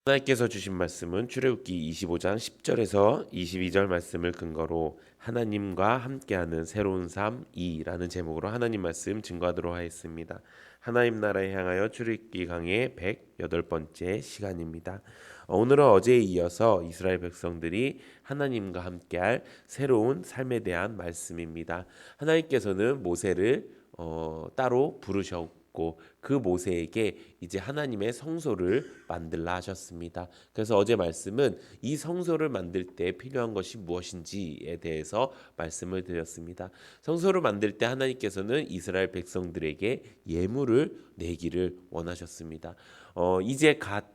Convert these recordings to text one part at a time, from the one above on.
하나님께서 주신 말씀은 출애굽기 25장 10절에서 22절 말씀을 근거로 하나님과 함께하는 새로운 삶 2라는 제목으로 하나님 말씀 증거하도록 하겠습니다. 하나님 나라에 향하여 출애굽기 강의 108번째 시간입니다. 오늘은 어제에 이어서 이스라엘 백성들이 하나님과 함께할 새로운 삶에 대한 말씀입니다. 하나님께서는 모세를 따로 부르셨고 그 모세에게 이제 하나님의 성소를 만들라 하셨습니다. 그래서 어제 말씀은 이 성소를 만들 때 필요한 것이 무엇인지에 대해서 말씀을 드렸습니다. 성소를 만들 때 하나님께서는 이스라엘 백성들에게 예물을 내기를 원하셨습니다. 이제 갓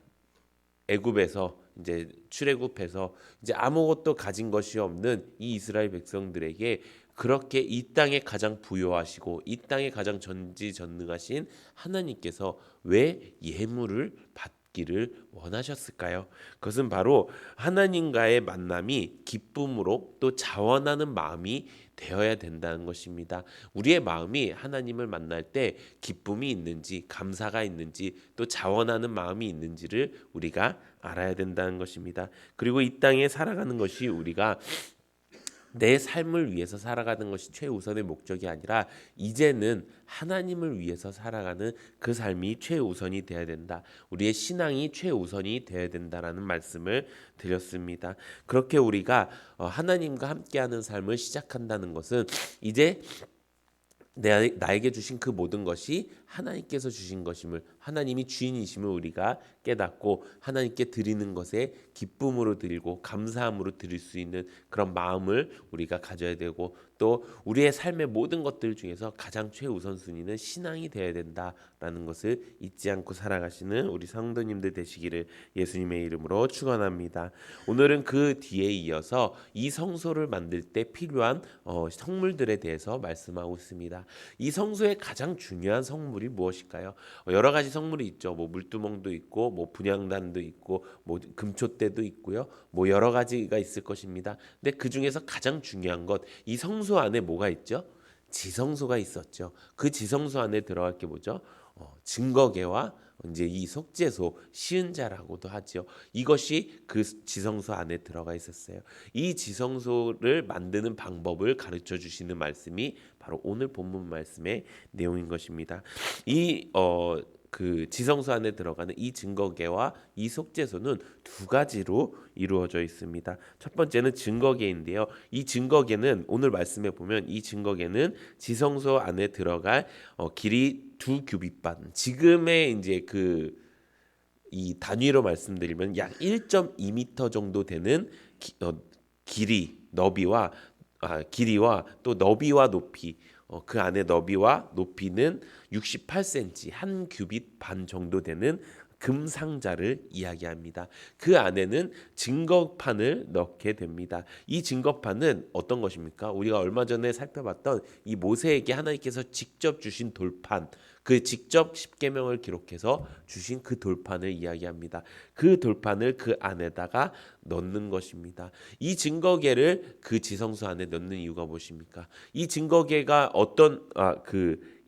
애굽에서 이제 출애굽해서 이제 아무것도 가진 것이 없는 이 이스라엘 백성들에게 그렇게 이 땅에 가장 부요하시고 이 땅에 가장 전지전능하신 하나님께서 왜 예물을 받기를 원하셨을까요? 그것은 바로 하나님과의 만남이 기쁨으로 또 자원하는 마음이 되어야 된다는 것입니다. 우리의 마음이 하나님을 만날 때 기쁨이 있는지 감사가 있는지 또 자원하는 마음이 있는지를 우리가 알아야 된다는 것입니다. 그리고 이 땅에 살아가는 것이 우리가 내 삶을 위해서 살아가는 것이 최우선의 목적이 아니라 이제는 하나님을 위해서 살아가는 그 삶이 최우선이 되어야 된다. 우리의 신앙이 최우선이 되어야 된다라는 말씀을 드렸습니다. 그렇게 우리가 하나님과 함께하는 삶을 시작한다는 것은 이제 나에게 주신 그 모든 것이 하나님께서 주신 것임을, 하나님이 주인이심을 우리가 깨닫고 하나님께 드리는 것에 기쁨으로 드리고 감사함으로 드릴 수 있는 그런 마음을 우리가 가져야 되고, 또 우리의 삶의 모든 것들 중에서 가장 최우선순위는 신앙이 되어야 된다라는 것을 잊지 않고 살아가시는 우리 성도님들 되시기를 예수님의 이름으로 축원합니다. 오늘은 그 뒤에 이어서 이 성소를 만들 때 필요한 성물들에 대해서 말씀하고 있습니다. 이 성소의 가장 중요한 성물이 무엇일까요? 여러 가지 성물이 있죠. 뭐 물두멍도 있고, 뭐 분향단도 있고, 뭐 금촛대도 있고요. 뭐 여러 가지가 있을 것입니다. 근데 그 중에서 가장 중요한 것, 이 성소 안에 뭐가 있죠? 지성소가 있었죠. 그 지성소 안에 들어갈 게 뭐죠? 증거계와 이제 이 속죄소, 시은자라고도 하죠. 이것이 그 지성소 안에 들어가 있었어요. 이 지성소를 만드는 방법을 가르쳐 주시는 말씀이 바로 오늘 본문 말씀의 내용인 것입니다. 그 지성소 안에 들어가는 이 증거계와 이 속죄소는 두 가지로 이루어져 있습니다. 첫 번째는 증거계인데요. 이 증거계는 오늘 말씀에 보면 이 증거계는 지성소 안에 들어갈 길이 2규빗반. 지금의 이제 이 단위로 말씀드리면 약 1.2m 정도 되는 길이와 또 너비와 높이, 그 안에 너비와 높이는 68cm, 한 규빗 반 정도 되는 금상자를 이야기합니다. 그 안에는 증거판을 넣게 됩니다. 이 증거판은 어떤 것입니까? 우리가 얼마 전에 살펴봤던 이 모세에게 하나님께서 직접 주신 돌판, 그 직접 십계명을 기록해서 주신 그 돌판을 이야기합니다. 그 돌판을 그 안에다가 넣는 것입니다. 이 증거계를 그 지성소 안에 넣는 이유가 무엇입니까? 이 증거계가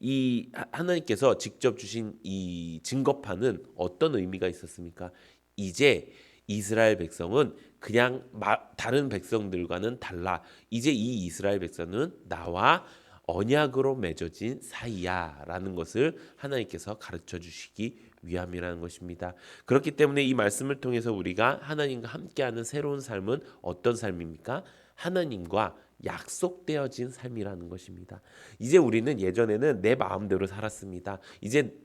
이 하나님께서 직접 주신 이 증거판은 어떤 의미가 있었습니까? 이제 이스라엘 백성은 그냥 다른 백성들과는 달라. 이제 이 이스라엘 백성은 나와 언약으로 맺어진 사이야라는 것을 하나님께서 가르쳐 주시기 위함이라는 것입니다. 그렇기 때문에 이 말씀을 통해서 우리가 하나님과 함께하는 새로운 삶은 어떤 삶입니까? 하나님과 약속되어진 삶이라는 것입니다. 이제 우리는 예전에는 내 마음대로 살았습니다. 이제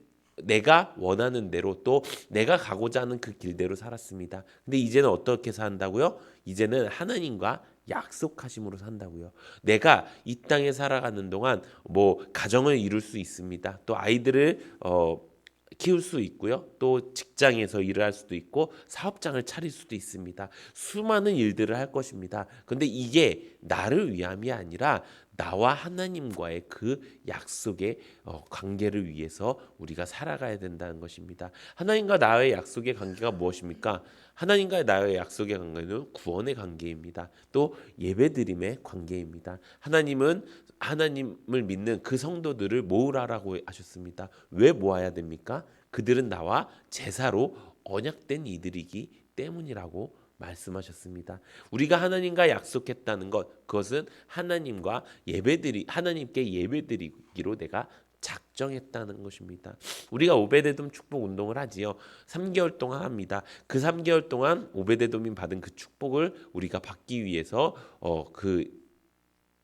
내가 원하는 대로 또 내가 가고자 하는 그 길대로 살았습니다. 근데 이제는 어떻게 산다고요? 이제는 하나님과 약속하심으로 산다고요. 내가 이 땅에 살아가는 동안 뭐 가정을 이룰 수 있습니다. 또 아이들을 키울 수 있고요. 또 직장에서 일을 할 수도 있고 사업장을 차릴 수도 있습니다. 수많은 일들을 할 것입니다. 근데 이게 나를 위함이 아니라 나와 하나님과의 그 약속의 관계를 위해서 우리가 살아가야 된다는 것입니다. 하나님과 나의 약속의 관계가 무엇입니까? 하나님과 나의 약속의 관계는 구원의 관계입니다. 또 예배드림의 관계입니다. 하나님은 하나님을 믿는 그 성도들을 모으라라고 하셨습니다. 왜 모아야 됩니까? 그들은 나와 제사로 언약된 이들이기 때문이라고 말씀하셨습니다. 우리가 하나님과 약속했다는 것, 그것은 하나님께 예배드리기로 내가 작정했다는 것입니다. 우리가 오베데돔 축복 운동을 하지요. 3개월 동안 합니다. 그 3개월 동안 오베데돔이 받은 그 축복을 우리가 받기 위해서 그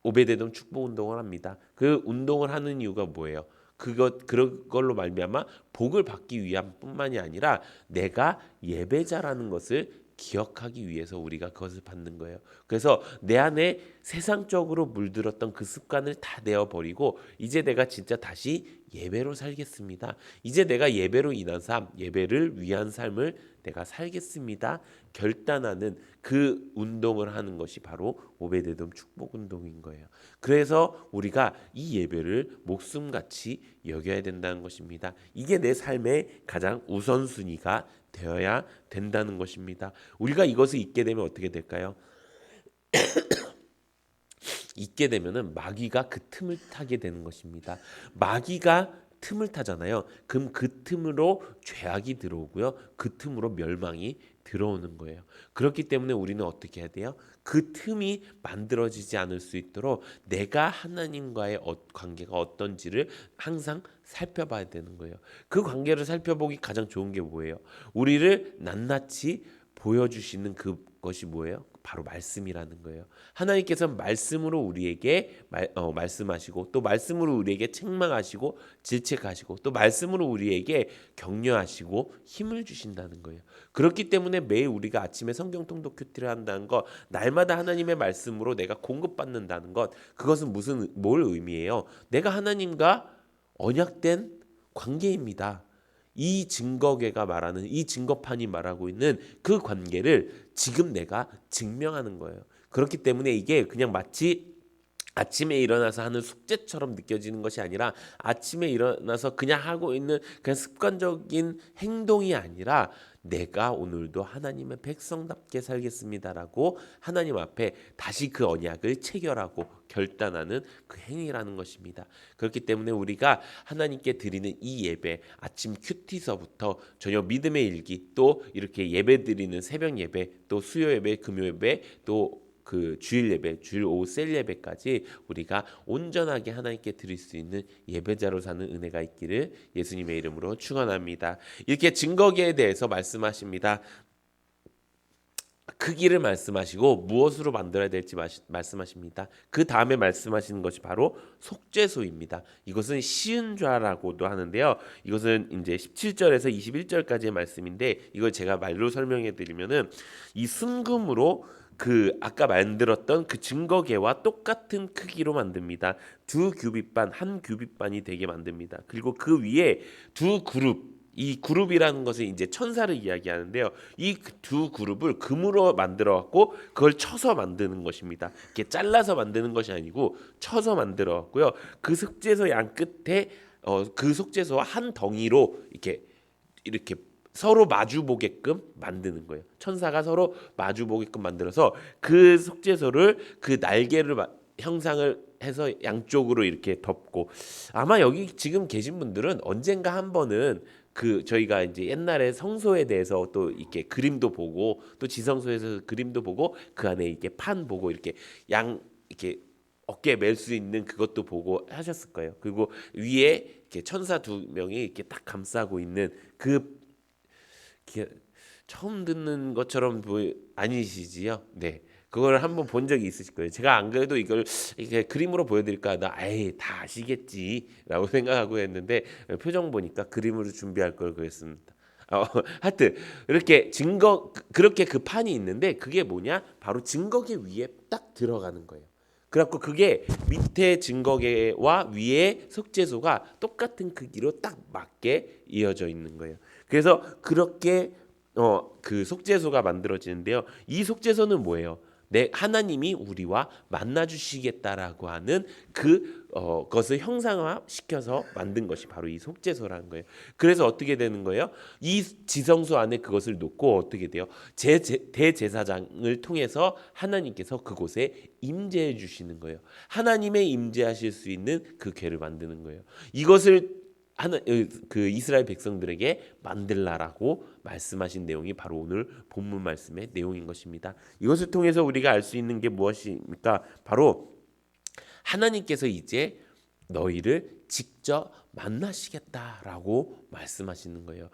오베데돔 축복 운동을 합니다. 그 운동을 하는 이유가 뭐예요? 그걸로 말미암아 복을 받기 위함뿐만이 아니라 내가 예배자라는 것을 기억하기 위해서 우리가 그것을 받는 거예요. 그래서 내 안에 세상적으로 물들었던 그 습관을 다 내어버리고 이제 내가 진짜 다시 예배로 살겠습니다. 이제 내가 예배로 인한 삶, 예배를 위한 삶을 내가 살겠습니다. 결단하는 그 운동을 하는 것이 바로 오베데돔 축복 운동인 거예요. 그래서 우리가 이 예배를 목숨같이 여겨야 된다는 것입니다. 이게 내 삶의 가장 우선순위가 되어야 된다는 것입니다. 우리가 이것을 잊게 되면 어떻게 될까요? 잊게 되면은 마귀가 그 틈을 타게 되는 것입니다. 마귀가 틈을 타잖아요. 그럼 그 틈으로 죄악이 들어오고요. 그 틈으로 멸망이 들어오는 거예요. 그렇기 때문에 우리는 어떻게 해야 돼요? 그 틈이 만들어지지 않을 수 있도록 내가 하나님과의 관계가 어떤지를 항상 살펴봐야 되는 거예요. 그 관계를 살펴보기 가장 좋은 게 뭐예요? 우리를 낱낱이 보여주시는 그것이 뭐예요? 바로 말씀이라는 거예요. 하나님께서 말씀으로 우리에게 말씀하시고 또 말씀으로 우리에게 책망하시고 질책하시고 또 말씀으로 우리에게 격려하시고 힘을 주신다는 거예요. 그렇기 때문에 매일 우리가 아침에 성경 통독 큐티를 한다는 것, 날마다 하나님의 말씀으로 내가 공급받는다는 것, 그것은 뭘 의미해요? 내가 하나님과 언약된 관계입니다. 이 증거계가 말하는 이 증거판이 말하고 있는 그 관계를 지금 내가 증명하는 거예요. 그렇기 때문에 이게 그냥 마치 아침에 일어나서 하는 숙제처럼 느껴지는 것이 아니라 아침에 일어나서 그냥 하고 있는 그냥 습관적인 행동이 아니라 내가 오늘도 하나님의 백성답게 살겠습니다라고 하나님 앞에 다시 그 언약을 체결하고 결단하는 그 행위라는 것입니다. 그렇기 때문에 우리가 하나님께 드리는 이 예배, 아침 큐티서부터 저녁 믿음의 일기, 또 이렇게 예배 드리는 새벽 예배, 또 수요 예배, 금요 예배, 또 그 주일 예배, 주일 오후 셀 예배까지 우리가 온전하게 하나님께 드릴 수 있는 예배자로 사는 은혜가 있기를 예수님의 이름으로 축원합니다. 이렇게 증거계에 대해서 말씀하십니다. 크기를 말씀하시고 무엇으로 만들어야 될지 말씀하십니다. 그 다음에 말씀하시는 것이 바로 속죄소입니다. 이것은 시은좌라고도 하는데요. 이것은 이제 17절에서 21절까지의 말씀인데 이걸 제가 말로 설명해 드리면은 이 순금으로 그 아까 만들었던 그 증거계와 똑같은 크기로 만듭니다. 두 규빗반, 한 규빗반이 되게 만듭니다. 그리고 그 위에 두 그룹, 이 그룹이라는 것은 이제 천사를 이야기하는데요. 이 두 그룹을 금으로 만들어 갖고 그걸 쳐서 만드는 것입니다. 이렇게 잘라서 만드는 것이 아니고 쳐서 만들어 갖고요. 그 속죄소 양 끝에 그 속죄소와 한 덩이로 이렇게 서로 마주 보게끔 만드는 거예요. 천사가 서로 마주 보게끔 만들어서 그 속죄소를 그 날개를 형상을 해서 양쪽으로 이렇게 덮고, 아마 여기 지금 계신 분들은 언젠가 한 번은 그 저희가 이제 옛날에 성소에 대해서 또 이렇게 그림도 보고 또 지성소에서 그림도 보고 그 안에 이렇게 판 보고 이렇게 이렇게 어깨에 멜 수 있는 그것도 보고 하셨을 거예요. 그리고 위에 이렇게 천사 두 명이 이렇게 딱 감싸고 있는 그 처음 듣는 것처럼 아니시지요? 네. 그걸 한번 본 적이 있으실 거예요. 제가 안 그래도 이걸 이렇게 그림으로 보여드릴까 하다 다 아시겠지라고 생각하고 했는데 표정 보니까 그림으로 준비할 걸 그랬습니다. 하여튼 이렇게 그렇게 그 판이 있는데 그게 뭐냐? 바로 증거계 위에 딱 들어가는 거예요. 그래갖고 그게 밑에 증거계와 위에 속죄소가 똑같은 크기로 딱 맞게 이어져 있는 거예요. 그래서 그렇게 그 속죄소가 만들어지는데요. 이 속죄소는 뭐예요? 하나님이 우리와 만나 주시겠다라고 하는 그것을 형상화시켜서 만든 것이 바로 이 속죄소라는 거예요. 그래서 어떻게 되는 거예요? 이 지성소 안에 그것을 놓고 어떻게 돼요? 대제사장을 통해서 하나님께서 그곳에 임재해 주시는 거예요. 하나님의 임재하실 수 있는 그 궤를 만드는 거예요. 이것을 그 이스라엘 백성들에게 만들라라고 말씀하신 내용이 바로 오늘 본문 말씀의 내용인 것입니다. 이것을 통해서 우리가 알 수 있는 게 무엇입니까? 바로 하나님께서 이제 너희를 직접 만나시겠다라고 말씀하시는 거예요.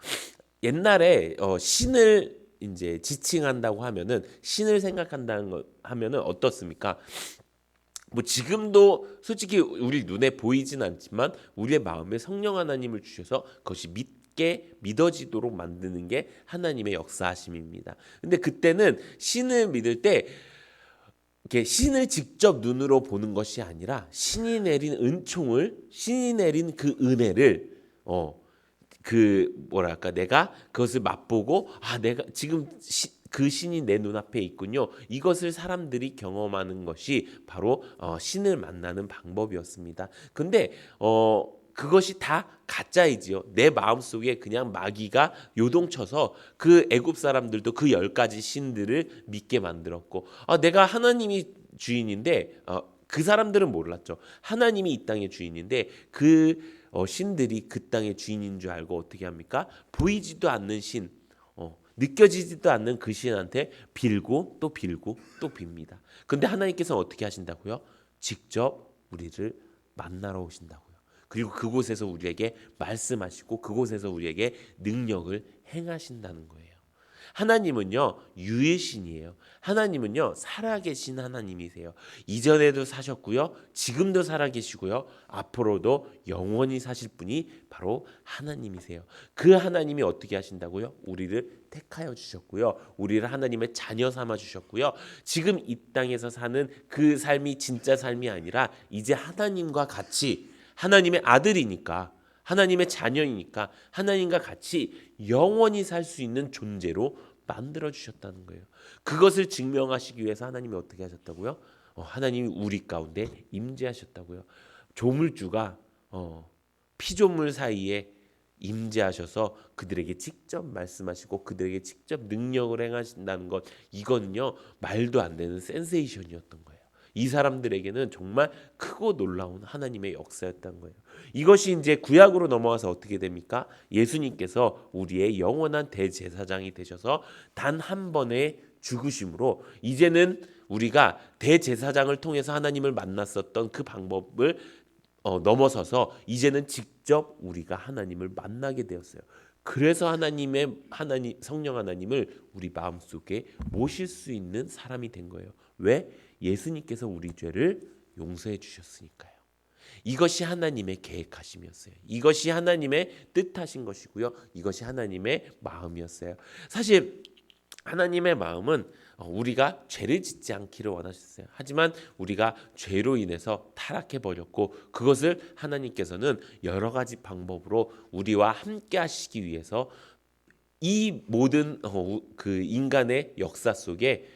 옛날에 신을 이제 지칭한다고 하면은, 신을 생각한다는 거 하면은 어떻습니까? 뭐 지금도 솔직히 우리 눈에 보이진 않지만 우리의 마음에 성령 하나님을 주셔서 그것이 믿어지도록 만드는 게 하나님의 역사하심입니다. 근데 그때는 신을 믿을 때 이렇게 신을 직접 눈으로 보는 것이 아니라 신이 내린 은총을, 신이 내린 그 은혜를 그 뭐랄까, 내가 그것을 맛보고, 내가 지금 그 신이 내 눈앞에 있군요. 이것을 사람들이 경험하는 것이 바로 신을 만나는 방법이었습니다. 근데 그것이 다 가짜이지요. 내 마음속에 그냥 마귀가 요동쳐서 그 애굽 사람들도 그 10가지 신들을 믿게 만들었고, 내가 하나님이 주인인데, 그 사람들은 몰랐죠. 하나님이 이 땅의 주인인데 그 신들이 그 땅의 주인인 줄 알고 어떻게 합니까? 보이지도 않는 신, 느껴지지도 않는 그 신한테 빌고 또 빌고 또 빕니다. 근데 하나님께서 어떻게 하신다고요? 직접 우리를 만나러 오신다고요. 그리고 그곳에서 우리에게 말씀하시고 그곳에서 우리에게 능력을 행하신다는 거예요. 하나님은요, 유일신이에요. 하나님은요, 살아계신 하나님이세요. 이전에도 사셨고요, 지금도 살아계시고요, 앞으로도 영원히 사실 분이 바로 하나님이세요. 그 하나님이 어떻게 하신다고요? 우리를 택하여 주셨고요, 우리를 하나님의 자녀 삼아 주셨고요, 지금 이 땅에서 사는 그 삶이 진짜 삶이 아니라 이제 하나님과 같이, 하나님의 아들이니까, 하나님의 자녀이니까 하나님과 같이 영원히 살 수 있는 존재로 만들어 주셨다는 거예요. 그것을 증명하시기 위해서 하나님이 어떻게 하셨다고요? 하나님이 우리 가운데 임재하셨다고요. 조물주가 피조물 사이에 임재하셔서 그들에게 직접 말씀하시고 그들에게 직접 능력을 행하신다는 것, 이거는요, 말도 안 되는 센세이션이었던 거예요. 이 사람들에게는 정말 크고 놀라운 하나님의 역사였던 거예요. 이것이 이제 구약으로 넘어와서 어떻게 됩니까? 예수님께서 우리의 영원한 대제사장이 되셔서 단 한 번의 죽으심으로 이제는 우리가 대제사장을 통해서 하나님을 만났었던 그 방법을 넘어서서 이제는 직접 우리가 하나님을 만나게 되었어요. 그래서 성령 하나님을 우리 마음속에 모실 수 있는 사람이 된 거예요. 왜? 예수님께서 우리 죄를 용서해 주셨으니까요. 이것이 하나님의 계획하심이었어요. 이것이 하나님의 뜻하신 것이고요, 이것이 하나님의 마음이었어요. 사실 하나님의 마음은 우리가 죄를 짓지 않기를 원하셨어요. 하지만 우리가 죄로 인해서 타락해 버렸고, 그것을 하나님께서는 여러 가지 방법으로 우리와 함께 하시기 위해서 이 모든 그 인간의 역사 속에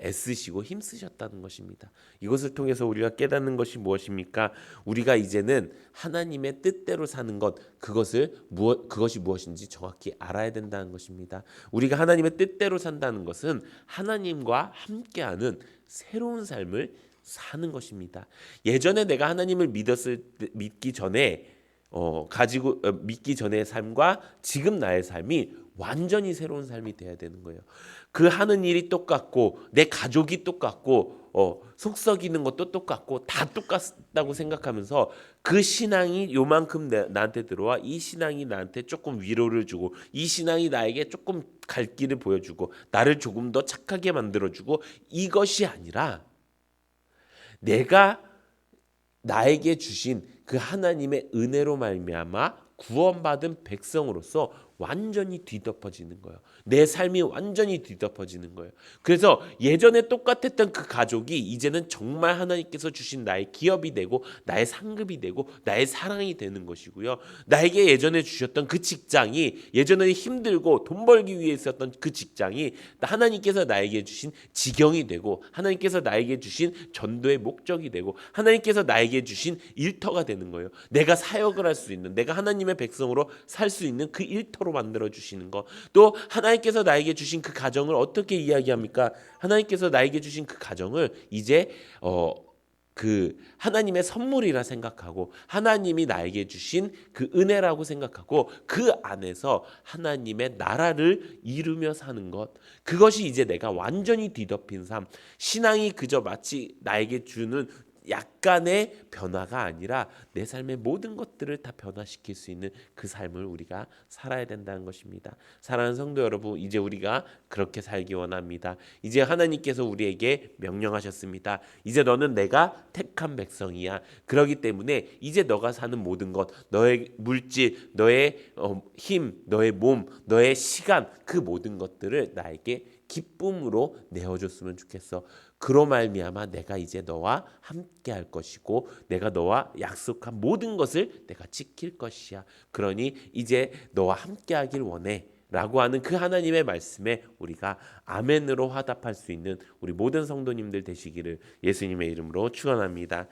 애쓰시고 힘쓰셨다는 것입니다. 이것을 통해서 우리가 깨닫는 것이 무엇입니까? 우리가 이제는 하나님의 뜻대로 사는 것, 그것이 무엇인지 정확히 알아야 된다는 것입니다. 우리가 하나님의 뜻대로 산다는 것은 하나님과 함께하는 새로운 삶을 사는 것입니다. 예전에 내가 하나님을 믿기 전에 믿기 전의 삶과 지금 나의 삶이 완전히 새로운 삶이 돼야 되는 거예요. 그 하는 일이 똑같고 내 가족이 똑같고 속 썩이는 것도 똑같고 다 똑같다고 생각하면서 그 신앙이 요만큼 나한테 들어와, 이 신앙이 나한테 조금 위로를 주고, 이 신앙이 나에게 조금 갈 길을 보여주고 나를 조금 더 착하게 만들어주고, 이것이 아니라 내가 나에게 주신 그 하나님의 은혜로 말미암아 구원받은 백성으로서 완전히 뒤덮어지는 거예요. 내 삶이 완전히 뒤덮어지는 거예요. 그래서 예전에 똑같았던 그 가족이 이제는 정말 하나님께서 주신 나의 기업이 되고 나의 상급이 되고 나의 사랑이 되는 것이고요. 나에게 예전에 주셨던 그 직장이, 예전에 힘들고 돈 벌기 위해 있었던 그 직장이 하나님께서 나에게 주신 지경이 되고, 하나님께서 나에게 주신 전도의 목적이 되고, 하나님께서 나에게 주신 일터가 되는 거예요. 내가 사역을 할 수 있는, 내가 하나님의 백성으로 살 수 있는 그 일터로 만들어 주시는 것. 또 하나님께서 나에게 주신 그 가정을 어떻게 이야기합니까? 하나님께서 나에게 주신 그 가정을 이제 그 하나님의 선물이라 생각하고 하나님이 나에게 주신 그 은혜라고 생각하고 그 안에서 하나님의 나라를 이루며 사는 것, 그것이 이제 내가 완전히 뒤덮인 삶, 신앙이 그저 마치 나에게 주는 약간의 변화가 아니라 내 삶의 모든 것들을 다 변화시킬 수 있는 그 삶을 우리가 살아야 된다는 것입니다. 사랑하는 성도 여러분, 이제 우리가 그렇게 살기 원합니다. 이제 하나님께서 우리에게 명령하셨습니다. 이제 너는 내가 택한 백성이야. 그렇기 때문에 이제 너가 사는 모든 것, 너의 물질, 너의 힘, 너의 몸, 너의 시간, 그 모든 것들을 나에게 기쁨으로 내어줬으면 좋겠어. 그로 말미암아 내가 이제 너와 함께 할 것이고 내가 너와 약속한 모든 것을 내가 지킬 것이야. 그러니 이제 너와 함께 하길 원해 라고 하는 그 하나님의 말씀에 우리가 아멘으로 화답할 수 있는 우리 모든 성도님들 되시기를 예수님의 이름으로 축원합니다.